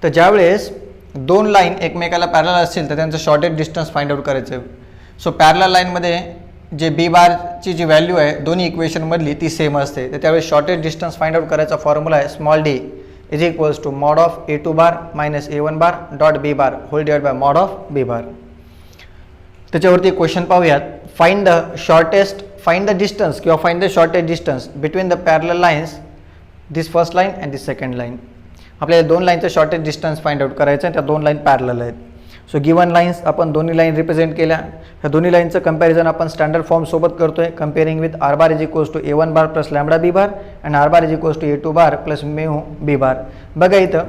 तर ज्यावेळेस दोन लाईन एकमेकाला पॅरलल असतील तर त्यांचं शॉर्टेस्ट डिस्टन्स फाइंड आउट करायचं आहे. सो पॅरलल लाईनमध्ये जे b बारची जी व्हॅल्यू आहे दोन्ही इक्वेशनमधली ती सेम असते. तर त्यावेळेस शॉर्टेस्ट डिस्टन्स फाइंड आउट करायचा फॉर्म्युला आहे small d is equals to mod of a2 bar minus a1 bar dot b bar whole divide by mod of b bar. त्याच्यावरती क्वेश्चन पाहूयात. फाइंड द डिस्टन्स किंवा find the shortest distance between the parallel lines, this first line and this second line. आपल्याला दोन लाईनचं शॉर्टेस्ट डिस्टन्स फाइंड आउट करायचं आहे. त्या दोन लाईन पॅरलल आहेत. सो गिवन लाईन्स आपण दोन्ही लाईन रिप्रेझेंट केल्या. ह्या दोन्ही लाईनचं कंपॅरिझन आपण स्टँडर्ड फॉर्म सोबत करतोय. Comparing with r bar is equals to a1 bar plus lambda b bar and r bar is equals to a2 bar plus mu b bar. बघा इथं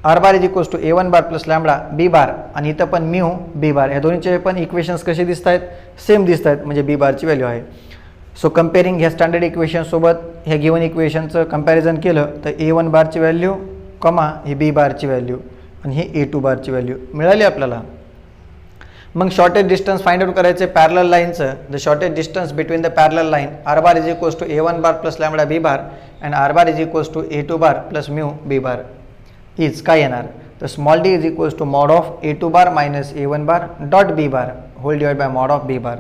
r bar is equals to a1 bar plus lambda b bar आणि इथं पण म्यू b बार. ह्या दोन्हीचे पण इक्वेशन्स कसे दिसत आहेत? सेम दिसत आहेत, म्हणजे b बारची व्हॅल्यू आहे. सो कंपेअरिंग ह्या स्टँडर्ड इक्वेशनसोबत ह्या गिवन इक्वेशनचं कंपॅरिझन केलं तर a1 बारची व्हॅल्यू कमा ही b बारची व्हॅल्यू आणि ही a2 बारची व्हॅल्यू मिळाली आपल्याला. मग शॉर्टेस्ट डिस्टन्स फाइंड आउट करायचे पॅरलल लाईनचं. The shortest distance between the parallel line r bar is equals to a1 bar plus lambda b bar and r bar is equals to a2 bar plus mu b bar is काय येणार? तर small D is equals to mod of A2 bar minus A1 bar dot B bar whole divide by mod of B bar.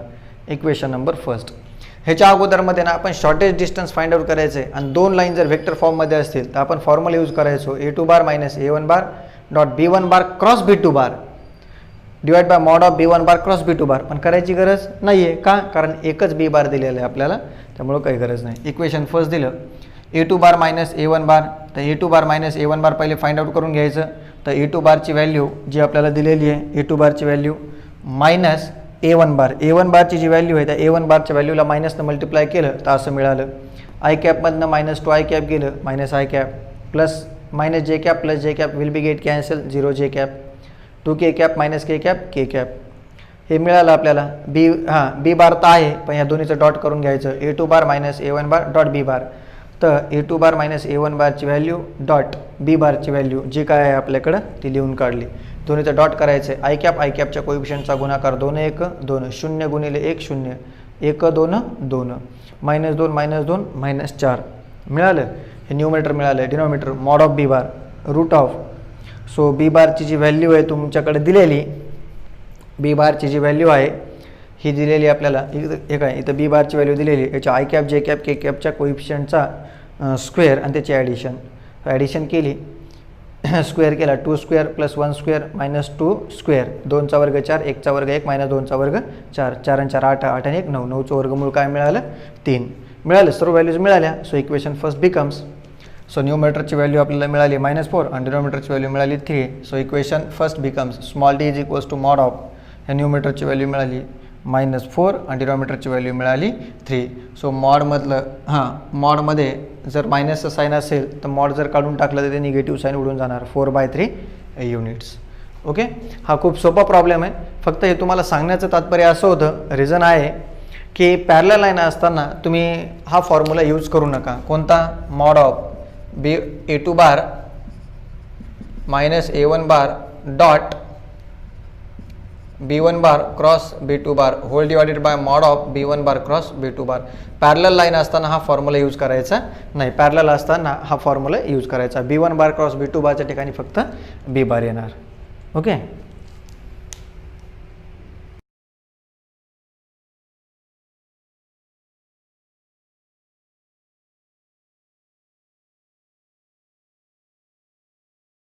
Equation number first. ह्याच्या अगोदरमध्ये ना आपण शॉर्टेज डिस्टन्स फाइंड आउट करायचे आणि दोन लाईन जर वेक्टर फॉर्ममध्ये असतील तर आपण फॉर्म्युला यूज करायचो A2 bar minus A1 bar dot B1 bar cross B2 bar divide by mod of B1 bar cross B2 बार. पण करायची गरज नाही आहे का, कारण एकच बी बार दिलेलं आहे आपल्याला, त्यामुळं काही गरज नाही. इक्वेशन फर्स्ट दिलं A2 बार मायनस A1 बार, तर A2 बार मायनस A1 बार पहिले फाइंड आउट करून घ्यायचं. तर A2 बारची व्हॅल्यू जी आपल्याला दिलेली आहे A2 बारची व्हॅल्यू मायनस A1 बार, A1 बारची जी व्हॅल्यू आहे त्या A1 बारच्या व्हॅल्यूला मायनसनं मल्टिप्लाय केलं तर असं मिळालं. आय कॅपमधनं मायनस टू आय कॅप गेलं minus I cap plus minus जे cap plus J cap will be get cancel 0 J cap 2 K cap minus K cap K cap. हे मिळालं आपल्याला. बी बार तर आहे पण ह्या दोन्हीचं डॉट करून घ्यायचं. A2 bar minus A1 bar dot B बार. तर A2 बार मायनस A1 बारची व्हॅल्यू डॉट बी बारची व्हॅल्यू जी काय आहे आपल्याकडं ती लिहून काढली. दोन्हीचं डॉट करायचं. आय कॅपच्या कोइफिशियंटचा गुणाकार 2 1 2 0 गुणिले 1 0 1 2 2 मायनस 2 मायनस 4 मिळालं. हे न्यूमरेटर मिळालं. Denominator mod of B bar root of. So B बारची जी व्हॅल्यू आहे तुमच्याकडे दिलेली, बी बारची जी व्हॅल्यू आहे ही दिलेली आपल्याला हे काय इथं बी बारची व्हॅल्यू दिलेली. याच्या I cap J cap K कॅपच्या कोइफिशियंटचा स्क्वेअर आणि त्याची ॲडिशन केली. स्क्वेअर केला 2 square plus 1 square minus 2 square 2चा वर्ग 4 1चा वर्ग 1 मायनस 2चा वर्ग 4 4 आणि 4 8 8 आणि 1 9 9चं वर्गमूळ काय मिळालं 3 मिळालं. सर्व व्हॅल्यूज मिळाल्या. So equation first becomes. So न्यूमरेटरची व्हॅल्यू आपल्याला मिळाली -4 आणि डिनॉमिनेटरची व्हॅल्यू मिळाली 3. So equation first becomes small D is equals to mod of. ह्या न्यूमरेटरची व्हॅल्यू मिळाली -4 आणि डिनॉमिनेटरची व्हॅल्यू मिळाली 3. सो मॉडमधलं मॉडमध्ये जर मायनसचं साईन असेल तर मॉड जर काढून टाकलं तर ते निगेटिव्ह साईन उडून जाणार 4/3 युनिट्स. ओके. हा खूप सोपा प्रॉब्लेम आहे. फक्त हे तुम्हाला सांगण्याचं तात्पर्य असं होतं, रिझन आहे की पॅरलल लाईन असताना तुम्ही हा फॉर्म्युला यूज करू नका. कोणता? Mod of A2 bar minus A1 bar dot B1 bar cross B2 bar whole divided by mod of B1 bar cross B2 bar. Parallel line असताना हा फॉर्म्युला यूज करायचा नाही. पॅरलल असताना हा फॉर्म्युला यूज करायचा. B1 बार क्रॉस B2 बारच्या ठिकाणी फक्त B बार येणार. ओके.